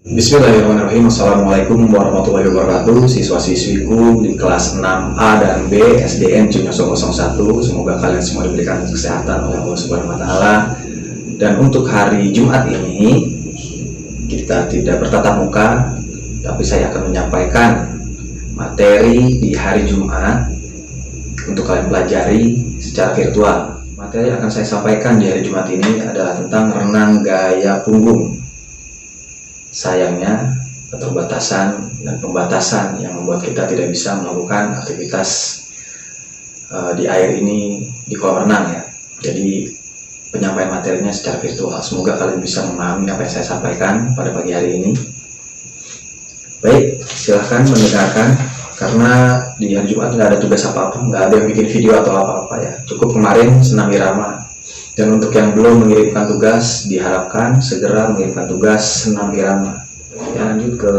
Bismillahirrahmanirrahim. Assalamualaikum warahmatullahi wabarakatuh. Siswa-siswiku di kelas 6A dan B SDN Cunyoso 01. Semoga kalian semua diberikan kesehatan oleh Allah Subhanahu wa taala. Dan untuk hari Jumat ini kita tidak bertatap muka, tapi saya akan menyampaikan materi di hari Jumat untuk kalian pelajari secara virtual. Materi yang akan saya sampaikan di hari Jumat ini adalah tentang renang gaya punggung. Sayangnya, keterbatasan dan pembatasan yang membuat kita tidak bisa melakukan aktivitas di air ini di kolam renang ya. Jadi penyampaian materinya secara virtual. Semoga kalian bisa memahami apa yang saya sampaikan pada pagi hari ini. Baik, silahkan mendengarkan. Karena di hari Jumat nggak ada tugas apa-apa, nggak ada yang bikin video atau apa-apa ya. Cukup kemarin senam irama. Dan untuk yang belum mengirimkan tugas, diharapkan segera mengirimkan tugas senam irama. Ya, lanjut ke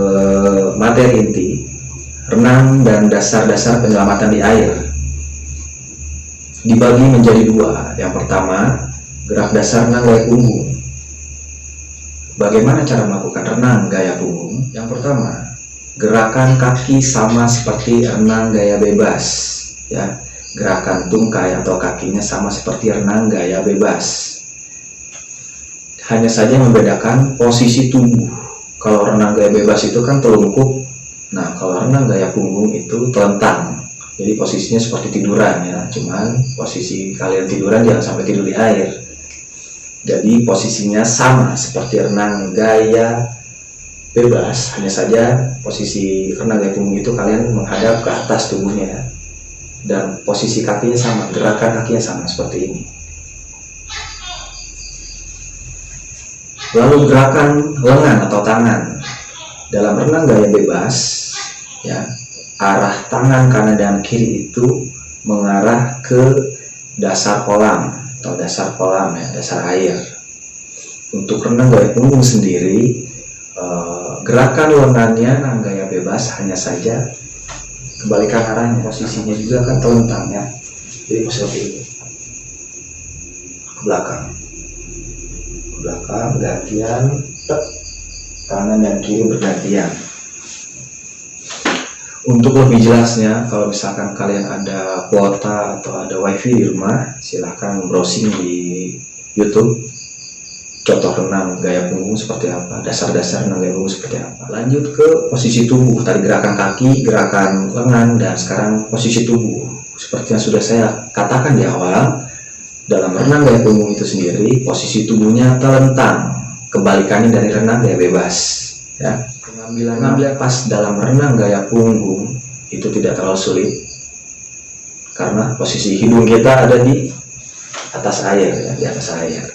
materi inti, renang dan dasar-dasar penyelamatan di air. Dibagi menjadi dua. Yang pertama, gerak dasar renang gaya punggung. Bagaimana cara melakukan renang gaya punggung? Yang pertama, gerakan kaki sama seperti renang gaya bebas. Ya. Gerakan tungkai atau kakinya sama seperti renang gaya bebas. Hanya saja membedakan posisi tubuh. Kalau renang gaya bebas itu kan telungkup. Nah, kalau renang gaya punggung itu telentang. Jadi posisinya seperti tiduran ya. Cuman posisi kalian tiduran jangan sampai tidur di air. Jadi posisinya sama seperti renang gaya bebas. Hanya saja posisi renang gaya punggung itu kalian menghadap ke atas tubuhnya. Dan posisi kakinya sama, gerakan kakinya sama seperti ini. Lalu gerakan lengan atau tangan. Dalam renang gaya bebas, ya, arah tangan kanan dan kiri itu mengarah ke dasar kolam atau dasar kolam ya, dasar air. Untuk renang gaya punggung sendiri, gerakan lengannya renang gaya bebas hanya saja kebalikan arahnya, posisinya juga kan telentang ya. Jadi seperti ini, ke belakang bergantian, kanan dan kiri bergantian. Untuk lebih jelasnya, kalau misalkan kalian ada kuota atau ada wifi di rumah, silahkan browsing di YouTube contoh renang gaya punggung seperti apa, dasar-dasar renang gaya punggung seperti apa. Lanjut ke posisi tubuh, tadi gerakan kaki, gerakan lengan, dan sekarang posisi tubuh. Seperti yang sudah saya katakan di awal, dalam renang gaya punggung itu sendiri, posisi tubuhnya telentang, kebalikannya dari renang gaya bebas. Ya. Pengambilan pas dalam renang gaya punggung itu tidak terlalu sulit, karena posisi hidung kita ada di atas air, ya, di atas air.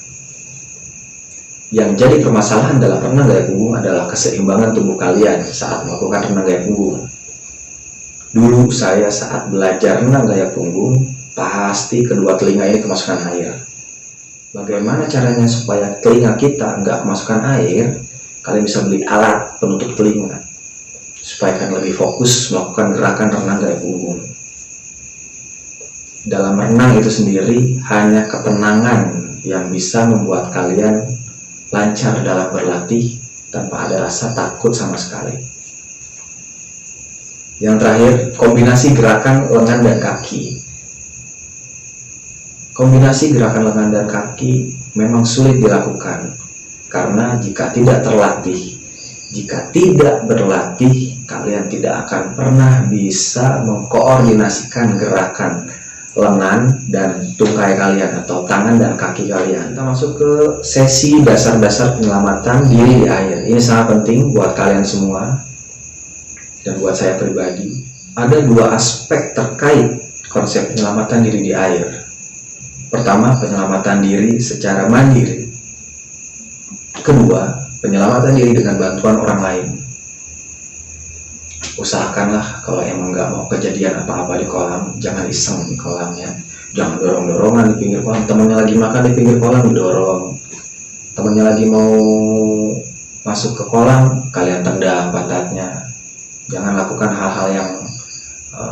Yang jadi permasalahan dalam renang gaya punggung adalah keseimbangan tubuh kalian saat melakukan renang gaya punggung. Dulu saya saat belajar renang gaya punggung, pasti kedua telinga ini kemasukan air. Bagaimana caranya supaya telinga kita nggak kemasukan air? Kalian bisa beli alat penutup telinga supaya kalian lebih fokus melakukan gerakan renang gaya punggung. Dalam renang itu sendiri, hanya ketenangan yang bisa membuat kalian lancar dalam berlatih tanpa ada rasa takut sama sekali. Yang terakhir, kombinasi gerakan lengan dan kaki. Kombinasi gerakan lengan dan kaki memang sulit dilakukan karena jika tidak terlatih, jika tidak berlatih, kalian tidak akan pernah bisa mengkoordinasikan gerakan lengan dan tungkai kalian atau tangan dan kaki kalian. Kita masuk ke sesi dasar-dasar penyelamatan diri di air. Ini sangat penting buat kalian semua dan buat saya pribadi. Ada dua aspek terkait konsep penyelamatan diri di air. Pertama, penyelamatan diri secara mandiri. Kedua, penyelamatan diri dengan bantuan orang lain. Usahakanlah kalau emang nggak mau kejadian apa-apa di kolam, jangan iseng di kolamnya, jangan dorong-dorongan di pinggir kolam. Temannya lagi makan di pinggir kolam didorong, temannya lagi mau masuk ke kolam, kalian tendang pantatnya. Jangan lakukan hal-hal yang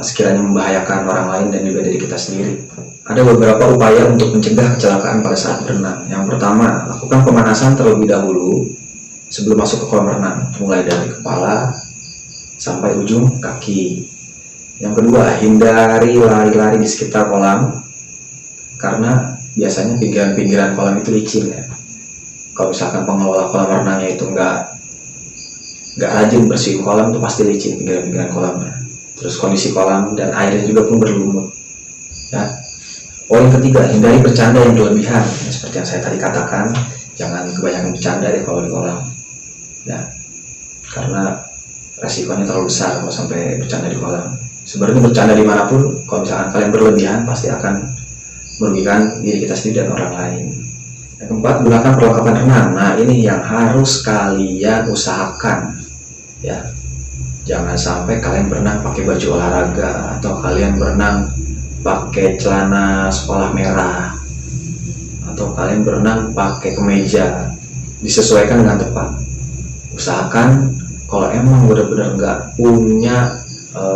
sekiranya membahayakan orang lain dan juga diri kita sendiri. Ada beberapa upaya untuk mencegah kecelakaan pada saat berenang. Yang pertama, lakukan pemanasan terlebih dahulu sebelum masuk ke kolam renang, mulai dari kepala sampai ujung kaki. Yang kedua, hindari lari-lari di sekitar kolam, karena biasanya pinggiran-pinggiran kolam itu licin ya. Kalau misalkan pengelola kolam renangnya itu nggak rajin bersihin kolam, itu pasti licin pinggiran-pinggiran kolamnya. Terus kondisi kolam dan airnya juga pun berlumut ya. Poin ketiga, hindari bercanda yang berlebihan ya, seperti yang saya tadi katakan, jangan kebanyakan bercanda deh kalau di kolam ya, karena resikonya terlalu besar kalau sampai bercanda di kolam. Sebenarnya bercanda dimanapun, kalau misalkan kalian berlebihan pasti akan merugikan diri kita sendiri dan orang lain. Yang keempat, gunakan perlengkapan renang. Nah, ini yang harus kalian usahakan ya. Jangan sampai kalian berenang pakai baju olahraga, atau kalian berenang pakai celana sekolah merah, atau kalian berenang pakai kemeja. Disesuaikan dengan tepat. Usahakan kalau emang benar-benar nggak punya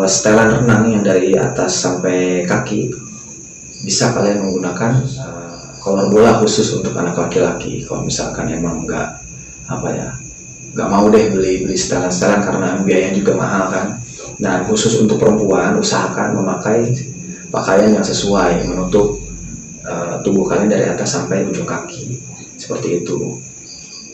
setelan renang yang dari atas sampai kaki, bisa kalian menggunakan kolor bola khusus untuk anak laki-laki. Kalau misalkan emang nggak mau deh beli setelan-setelan karena biayanya juga mahal kan. Nah, khusus untuk perempuan, usahakan memakai pakaian yang sesuai menutup tubuh kalian dari atas sampai ujung kaki, seperti itu.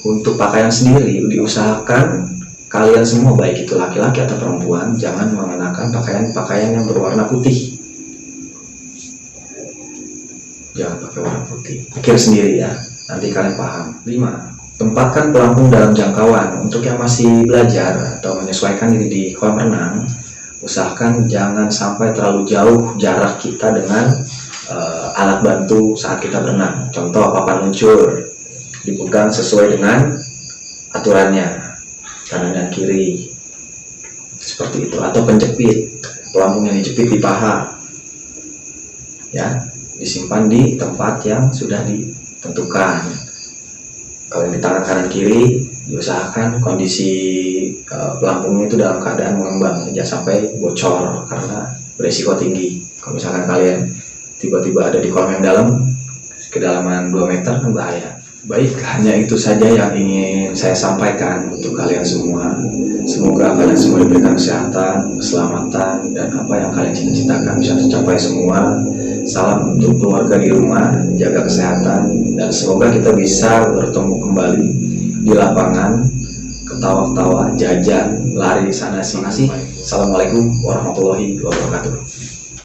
Untuk pakaian sendiri, diusahakan kalian semua, baik itu laki-laki atau perempuan, jangan mengenakan pakaian yang berwarna putih. Jangan pakai warna putih. Pikir sendiri ya, nanti kalian paham. 5. Tempatkan pelampung dalam jangkauan. Untuk yang masih belajar atau menyesuaikan diri di kolam renang, usahakan jangan sampai terlalu jauh jarak kita dengan alat bantu saat kita berenang. Contoh, papan luncur dipegang sesuai dengan aturannya, kanan dan kiri, seperti itu. Atau penjepit, pelampung yang dijepit di paha ya, disimpan di tempat yang sudah ditentukan. Kalau di tangan kanan kiri, diusahakan kondisi pelampungnya itu dalam keadaan mengembang, jangan sampai bocor karena berisiko tinggi. Kalau misalkan kalian tiba-tiba ada di kolam yang dalam, kedalaman 2 meter, kan bahaya. Baik, hanya itu saja yang ingin saya sampaikan untuk kalian semua. Semoga kalian semua diberikan kesehatan, keselamatan, dan apa yang kalian cita-citakan bisa tercapai semua. Salam untuk keluarga di rumah, jaga kesehatan, dan semoga kita bisa bertemu kembali di lapangan, ketawa-ketawa, jajan, lari sana sini. Assalamualaikum warahmatullahi wabarakatuh.